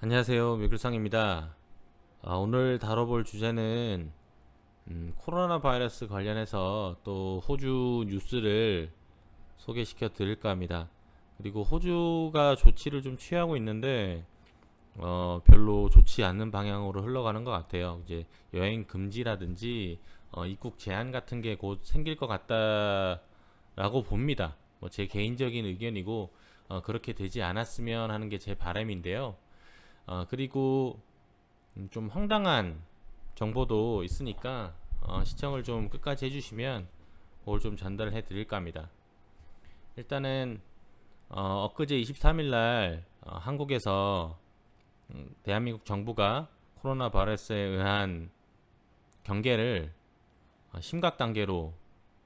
안녕하세요. 미글상입니다. 오늘 다뤄볼 주제는 코로나 바이러스 관련해서 또 호주 뉴스를 소개시켜 드릴까 합니다. 그리고 호주가 조치를 좀 취하고 있는데 별로 좋지 않는 방향으로 흘러가는 것 같아요. 이제 여행 금지라든지 입국 제한 같은 게 곧 생길 것 같다라고 봅니다. 뭐 제 개인적인 의견이고 그렇게 되지 않았으면 하는 게 제 바람인데요. 그리고 좀 황당한 정보도 있으니까 시청을 좀 끝까지 해주시면 그걸 좀 전달해 드릴까 합니다. 일단은 엊그제 23일 날 한국에서 대한민국 정부가 코로나 바이러스에 의한 경계를 심각 단계로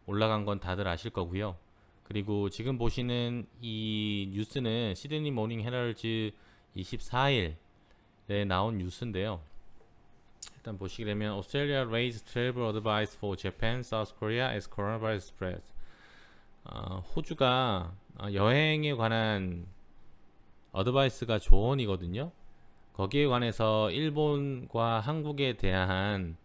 올라간 건 다들 아실 거고요. 그리고 지금 보시는 이 뉴스는 시드니 모닝 헤럴즈 24일 에 나온 뉴스인데요. 일단 보시게 되면 Australia raised travel advice for Japan, South Korea as coronavirus spreads. 호주가 여행에 관한 어드바이스가 조언이거든요. 거기에 관해서 일본과 한국에 대한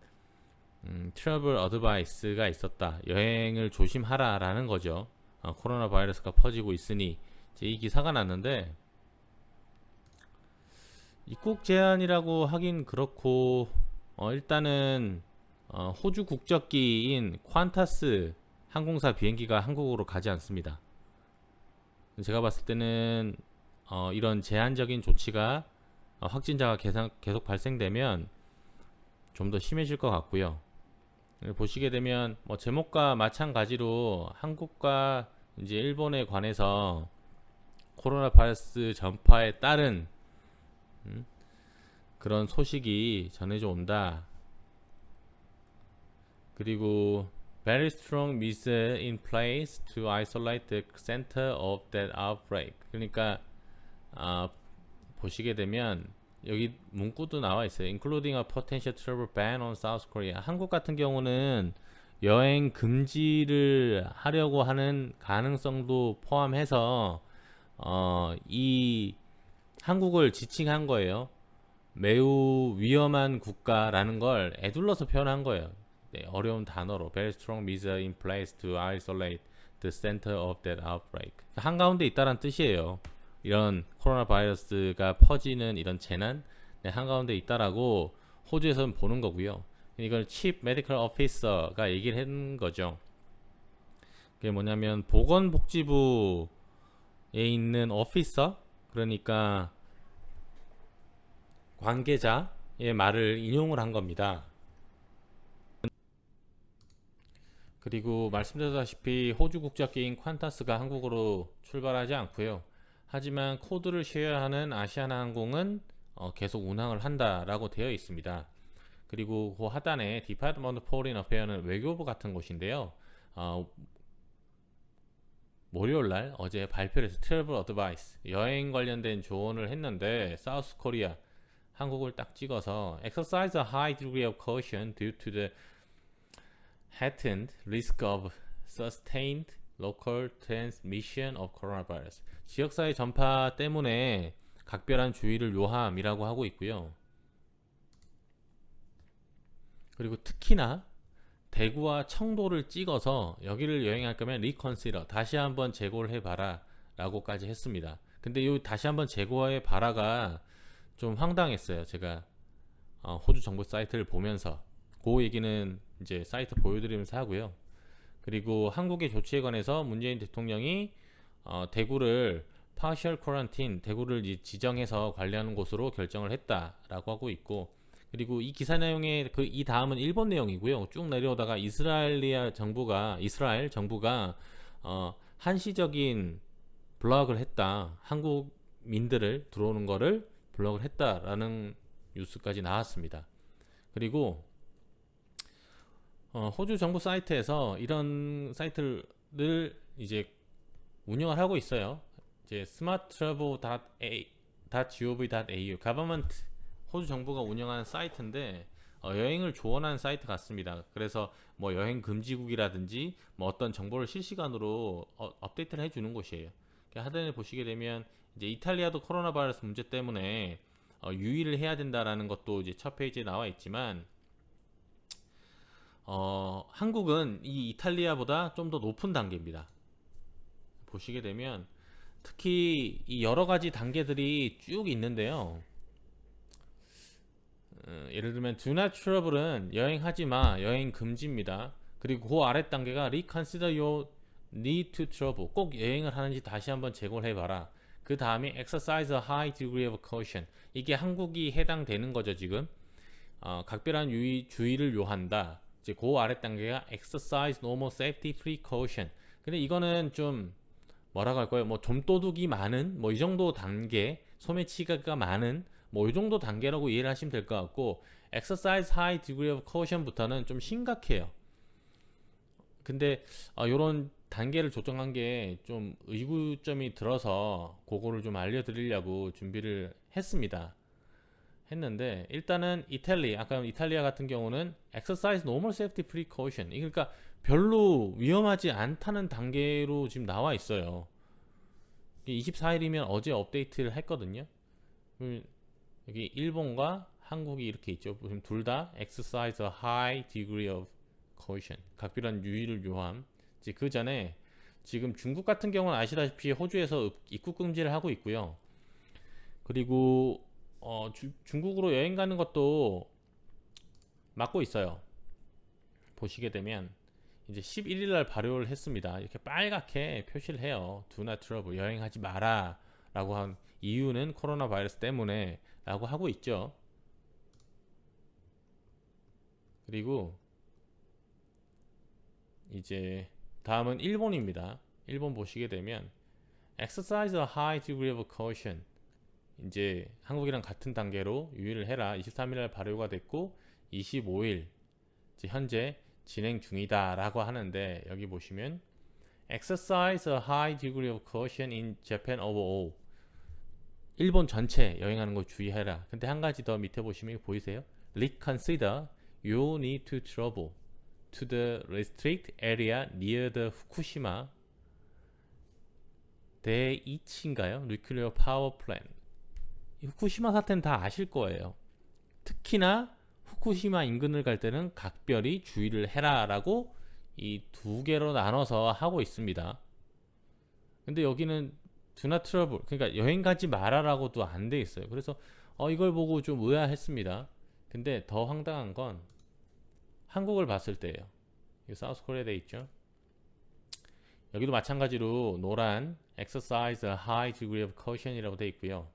트러블 어드바이스가 있었다. 여행을 조심하라라는 거죠. 코로나 바이러스가 퍼지고 있으니 이제 이 기사가 났는데 입국 제한이라고 하긴 그렇고 일단은 호주 국적기인 퀀타스 항공사 비행기가 한국으로 가지 않습니다. 제가 봤을 때는 이런 제한적인 조치가 확진자가 계속 발생되면 좀 더 심해질 것 같고요. 보시게 되면 뭐 제목과 마찬가지로 한국과 이제 일본에 관해서 코로나 바이러스 전파에 따른 그런 소식이 전해져 온다. 그리고 very strong measures in place to isolate the center of that outbreak. 그러니까 보시게 되면 여기 문구도 나와 있어요. Including a potential travel ban on South Korea. 한국 같은 경우는 여행 금지를 하려고 하는 가능성도 포함해서 이 한국을 지칭한 거예요. 매우 위험한 국가라는 걸 애둘러서 표현한 거예요. 네, 어려운 단어로 very strong measures in place to isolate the center of that outbreak. 한가운데 있다란 뜻이에요. 이런 코로나 바이러스가 퍼지는 이런 재난 한가운데 있다라고 호주에서는 보는 거고요. 이걸 Chief Medical Officer가 얘기를 한 거죠. 그게 뭐냐면 보건복지부에 있는 오피서, 그러니까 관계자의 말을 인용을 한 겁니다. 그리고 말씀드렸다시피 호주 국적기인 퀀타스가 한국으로 출발하지 않고요. 하지만 코드를 쉐어하는 아시아나항공은 계속 운항을 한다라고 되어 있습니다. 그리고 그 하단에 Department of Foreign Affairs는 외교부 같은 곳인데요. 월요일날 어제 발표를 해서 트래블 어드바이스 여행 관련된 조언을 했는데 사우스 코리아 한국을 딱 찍어서 exercise a high degree of caution due to the heightened risk of sustained local transmission of coronavirus. 지역사회 전파 때문에 각별한 주의를 요함이라고 하고 있고요. 그리고 특히나 대구와 청도를 찍어서 여기를 여행할 거면 리컨시더 다시 한번 재고를 해봐라 라고까지 했습니다. 근데 이 다시 한번 재고해 봐라가 좀 황당했어요. 제가 호주 정부 사이트를 보면서 그 얘기는 이제 사이트 보여드리면서 하고요. 그리고 한국의 조치에 관해서 문재인 대통령이 대구를 partial quarantine, 대구를 지정해서 관리하는 곳으로 결정을 했다라고 하고 있고, 그리고 이 기사 내용의 이 다음은 일본 내용이고요. 쭉 내려오다가 이스라엘 정부가 한시적인 블락을 했다. 한국민들을 들어오는 거를 블락을 했다라는 뉴스까지 나왔습니다. 그리고 호주 정부 사이트에서 이런 사이트를 이제 운영을 하고 있어요. 이제 smarttravel.gov.au government 호주 정부가 운영하는 사이트인데 여행을 조언하는 사이트 같습니다. 그래서 뭐 여행 금지국이라든지 뭐 어떤 정보를 실시간으로 업데이트를 해주는 곳이에요. 하단에 보시게 되면 이제 이탈리아도 코로나 바이러스 문제 때문에 유의를 해야 된다라는 것도 이제 첫 페이지에 나와 있지만 한국은 이 이탈리아보다 좀 더 높은 단계입니다. 보시게 되면 특히 이 여러 가지 단계들이 쭉 있는데요. 예를 들면 Do not travel은 여행하지 마, 여행 금지입니다. 그리고 그 아래 단계가 Reconsider your need to travel, 꼭 여행을 하는지 다시 한번 재고를 해봐라. 그 다음에 Exercise a high degree of caution, 이게 한국이 해당되는 거죠 지금. 각별한 주의를 요한다. 이제 그 아래 단계가 Exercise normal safety precaution. 근데 이거는 좀 뭐라고 할까요? 뭐 좀도둑이 많은 뭐 이 정도 단계, 소매치기가 많은 뭐 이 정도 단계라고 이해를 하시면 될 것 같고, exercise high degree of caution부터는 좀 심각해요. 근데 요런 단계를 조정한 게 좀 의구점이 들어서 그거를 좀 알려드리려고 준비를 했는데, 일단은 아까 이탈리아 같은 경우는 exercise normal safety precaution, 그러니까 별로 위험하지 않다는 단계로 지금 나와 있어요. 24일이면 어제 업데이트를 했거든요. 여기 일본과 한국이 이렇게 있죠. 둘 다 exercise a high degree of caution, 각별한 유의를 요함. 이제 그 전에 지금 중국 같은 경우는 아시다시피 호주에서 입국 금지를 하고 있고요. 그리고 중국으로 여행 가는 것도 막고 있어요. 보시게 되면 이제 11일 날 발효를 했습니다. 이렇게 빨갛게 표시를 해요. Do not travel, 여행하지 마라 라고 한 이유는 코로나 바이러스 때문에 라고 하고 있죠. 그리고 이제 다음은 일본입니다. 일본 보시게 되면 exercise a high degree of caution, 이제 한국이랑 같은 단계로 유의를 해라. 23일 발효가 됐고 25일 현재 진행 중이다 라고 하는데, 여기 보시면 exercise a high degree of caution in Japan overall, 일본 전체 여행하는 거 주의해라. 근데 한 가지 더 밑에 보시면 보이세요? Reconsider your need to travel to the restricted area near the 후쿠시마 대이치인가요? Nuclear Power Plant. 후쿠시마 사태는 다 아실 거예요. 특히나 후쿠시마 인근을 갈 때는 각별히 주의를 해라 라고 이 두 개로 나눠서 하고 있습니다. 근데 여기는 Do not travel, 그러니까 여행 가지 마라라고도 안 돼 있어요. 그래서 이걸 보고 좀 의아했습니다. 근데 더 황당한 건 한국을 봤을 때예요. 이 사우스 코리아 돼 있죠. 여기도 마찬가지로 노란 exercise a high degree of caution이라고 돼 있고요.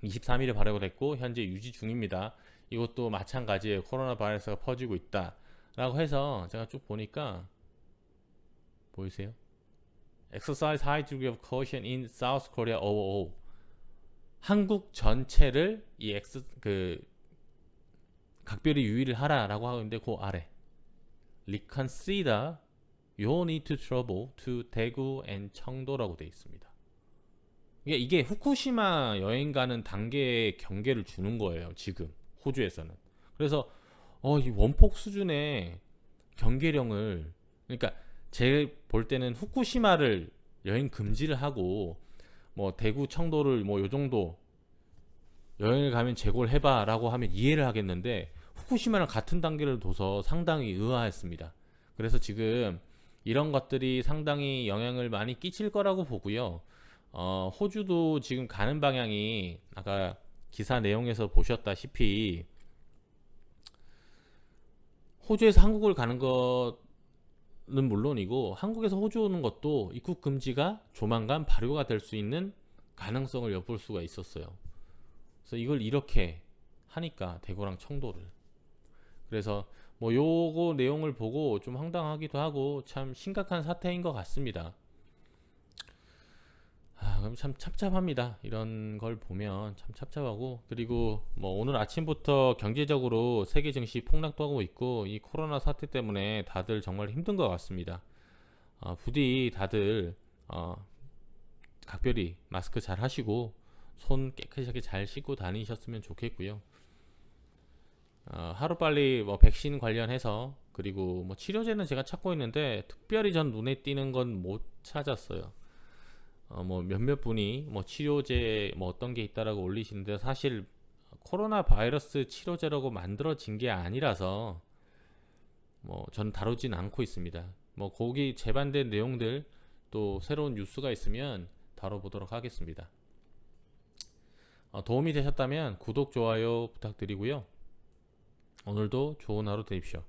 23일에 발효가 됐고 현재 유지 중입니다. 이것도 마찬가지예요. 코로나 바이러스가 퍼지고 있다 라고 해서 제가 쭉 보니까 보이세요? Exercise high degree of caution in South Korea overall, 한국 전체를 각별히 유의를 하라라고 하고 있는데, 그 아래 Reconsider your need to travel to 대구 and 청도라고 되어 있습니다. 이게 후쿠시마 여행 가는 단계의 경계를 주는 거예요 지금 호주에서는. 그래서 이 원폭 수준의 경계령을, 그러니까 제 볼 때는 후쿠시마를 여행 금지를 하고 뭐 대구 청도를 뭐 요 정도 여행을 가면 재고를 해봐 라고 하면 이해를 하겠는데, 후쿠시마랑 같은 단계를 둬서 상당히 의아했습니다. 그래서 지금 이런 것들이 상당히 영향을 많이 끼칠 거라고 보고요. 호주도 지금 가는 방향이 아까 기사 내용에서 보셨다시피 호주에서 한국을 가는 것은 물론이고 한국에서 호주 오는 것도 입국 금지가 조만간 발효가 될 수 있는 가능성을 엿볼 수가 있었어요. 그래서 이걸 이렇게 하니까 대구랑 청도를, 그래서 뭐 요거 내용을 보고 좀 황당하기도 하고 참 심각한 사태인 것 같습니다. 그럼 참 찹찹합니다. 이런 걸 보면 참 찹찹하고, 그리고 뭐 오늘 아침부터 경제적으로 세계 증시 폭락도 하고 있고 이 코로나 사태 때문에 다들 정말 힘든 것 같습니다. 부디 다들 각별히 마스크 잘 하시고 손 깨끗하게 잘 씻고 다니셨으면 좋겠고요. 하루빨리 뭐 백신 관련해서, 그리고 뭐 치료제는 제가 찾고 있는데 특별히 전 눈에 띄는 건 못 찾았어요. 뭐 몇몇 분이 뭐 치료제 뭐 어떤 게 있다라고 올리시는데 사실 코로나 바이러스 치료제라고 만들어진 게 아니라서 전 다루진 않고 있습니다. 거기 재반된 내용들 또 새로운 뉴스가 있으면 다뤄보도록 하겠습니다. 도움이 되셨다면 구독, 좋아요 부탁드리고요. 오늘도 좋은 하루 되십시오.